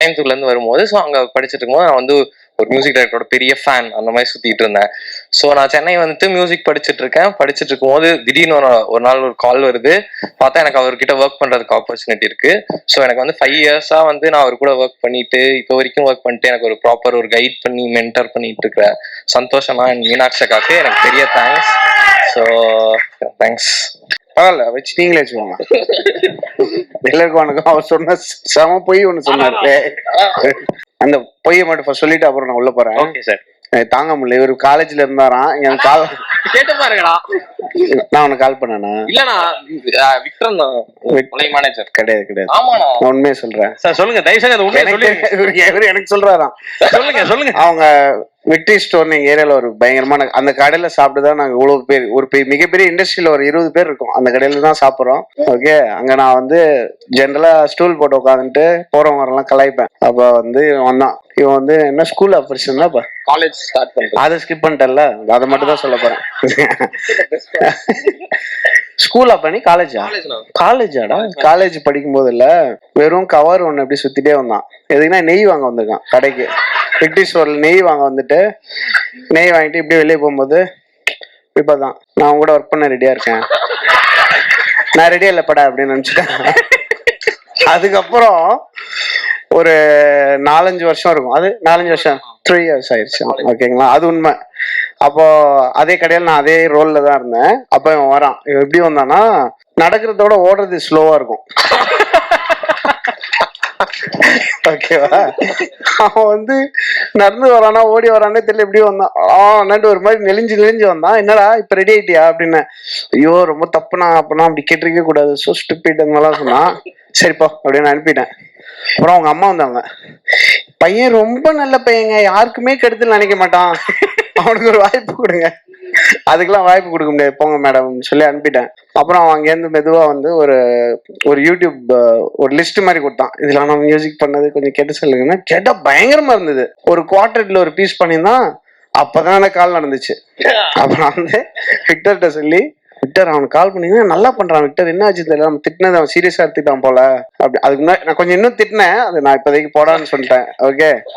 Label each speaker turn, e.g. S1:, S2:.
S1: கோயம்புத்தூர்ல இருந்து வரும்போது ஸோ அங்க படிச்சுட்டு இருக்கும்போது நான் வந்து ஒரு மியூசிக் டைரக்டரோட பெரிய ஃபேன் அந்த மாதிரி சுத்திட்டு இருந்தேன். ஸோ நான் சென்னை வந்துட்டு மியூசிக் படிச்சுட்டு இருக்கும்போது திடீர்னு ஒரு நாள் ஒரு கால் வருது. பார்த்தா எனக்கு அவர்கிட்ட ஒர்க் பண்றதுக்கு ஆப்பர்ச்சுனிட்டி இருக்கு. ஸோ எனக்கு வந்து 5 இயர்ஸா வந்து நான் அவர் கூட ஒர்க் பண்ணிட்டு இப்போ வரைக்கும் ஒர்க் பண்ணிட்டு எனக்கு ஒரு ப்ராப்பர் ஒரு கைட் பண்ணி மென்டர் பண்ணிட்டு இருக்கிற சந்தோஷமா அண்ட் மீனாட்சி அக்காக்கு எனக்கு பெரிய தேங்க்ஸ். So thanks.
S2: பரவாயில்ல, வச்சு நீங்களே வச்சுக்கோங்க. எல்லாருக்கும் வணக்கம். அவர் சொன்ன செம பொய் ஒண்ணு சொன்னாரு. அந்த பொய்யை மட்டும் ஃபர்ஸ்ட் சொல்லிட்டு அப்புறம் நான் உள்ள போறேன்.
S1: Okay sir.
S2: தாங்க முடியல, இவர் காலேஜ்ல இருந்தாராம். எனக்கு கால்
S1: கேட்டு பாருங்கடா.
S2: நான் உனக்கு கால் பண்ணேனா?
S1: இல்லண்ணா, விக்ரம் தான் மேனேஜர்.
S2: கிடையாது கிடையாது.
S1: ஆமாண்ணா,
S2: நான் உண்மையை சொல்றேன்
S1: சார். சொல்லுங்க, தயவு செஞ்சு உண்மையை சொல்லுங்க.
S2: இவரு எனக்கு சொல்றாராம்.
S1: சொல்லுங்க சொல்லுங்க.
S2: அவங்க விக்டரி ஸ்டோர் எங்க ஏரியால ஒரு பயங்கரமான அந்த கடையில சாப்பிட்டுதான் நாங்க இவ்வளவு பேர் ஒரு மிகப்பெரிய இண்டஸ்ட்ரியில ஒரு 20 பேர் இருக்கும். அந்த கடையில தான் சாப்பிடுறோம். ஓகே, அங்க நான் வந்து ஜென்ரலா ஸ்டூல் போட்டு உட்காந்துட்டு போறவங்க எல்லாம் கலாய்ப்பேன். அப்ப வந்து இவன் வந்து என்ன ஸ்கூல் ஆபரேஷன் தான்
S1: காலேஜ் ஸ்டார்ட் பண்றேன்.
S2: அதை ஸ்கிப் பண்ணிட்டல, அதை மட்டும் தான் சொல்ல போறேன். ஸ்கூலா பண்ணி காலேஜாடா? காலேஜ் படிக்கும் போது இல்ல, வெறும் கவர் ஒண்ணு எப்படி சுத்திட்டே வந்தான். எதுக்குன்னா நெய் வாங்க வந்திருக்கான் கடைக்கு. விக்டரி ஸ்டோர்ல நெய் வாங்க வந்துட்டு நெய் வாங்கிட்டு இப்படி வெளியே போகும்போது இப்பதான் நான் கூட ஒர்க் பண்ண ரெடியா இருக்கேன், நான் ரெடியா இல்லப்படா அப்படின்னு நினைச்சிட்டேன். அதுக்கப்புறம் ஒரு 4-5 வருஷம் இருக்கும். அது 4-5 வருஷம் 3 years ஆயிடுச்சு. ஓகேங்களா, அது உண்மை. அப்போ அதே கடையில் நான் அதே ரோல்ல தான் இருந்தேன். அப்ப இவன் வரான். இவன் எப்படி வந்தானா, நடக்கிறதோட ஓடுறது ஸ்லோவா இருக்கும். ஓகேவா, அவன் வந்து நடந்து வரானா ஓடி வரானே தெரியல, எப்படி வந்தான் ஒரு மாதிரி நெளிஞ்சு வந்தான். என்னடா இப்ப ரெடி ஆயிட்டியா அப்படின்னு. ஐயோ ரொம்ப தப்புனா, அப்பனா அப்படி கேட்டிருக்க கூடாது, சோ ஸ்டூபிட் அதெல்லாம் சொன்னான். சரிப்பா அப்படின்னு அனுப்பிட்டேன். அப்புறம் அவங்க அம்மா வந்தாங்க. பையன் ரொம்ப நல்ல பையங்க, யாருக்குமே கெடுதல் நினைக்க மாட்டான், அவனுக்கு ஒரு வாய்ப்பு கொடுங்க. அதுக்கெல்லாம் வாய்ப்பு கொடுக்க முடியாது, போங்க மேடம் சொல்லி அனுப்பிட்டேன். அப்புறம் அவன் அங்கேருந்து மெதுவா வந்து ஒரு யூடியூப் ஒரு லிஸ்ட் மாதிரி கொடுத்தான். இதுல நான் மியூசிக் பண்ணது கொஞ்சம் கேட்டு சொல்லுங்கன்னா, கேட்டா பயங்கரமா இருந்தது. ஒரு குவார்டர்ல ஒரு பீஸ் பண்ணியிருந்தான். அப்பதான் அந்த கால் நடந்துச்சு. அப்புறம் வந்து விக்டர்கிட்ட சொல்லி, விக்டர் அவனுக்கு கால் பண்ணீங்கன்னா நல்லா பண்றான் விக்டர், என்ன ஆச்சு தெரியல, நம்ம திட்டினது அவன் சீரியஸா எடுத்துட்டான் போல அப்படி. அதுக்கு முன்னாடி நான் கொஞ்சம் இன்னும் திட்டினேன், அது நான் இப்போதைக்கு போடான்னு சொல்லிட்டேன். ஓகே.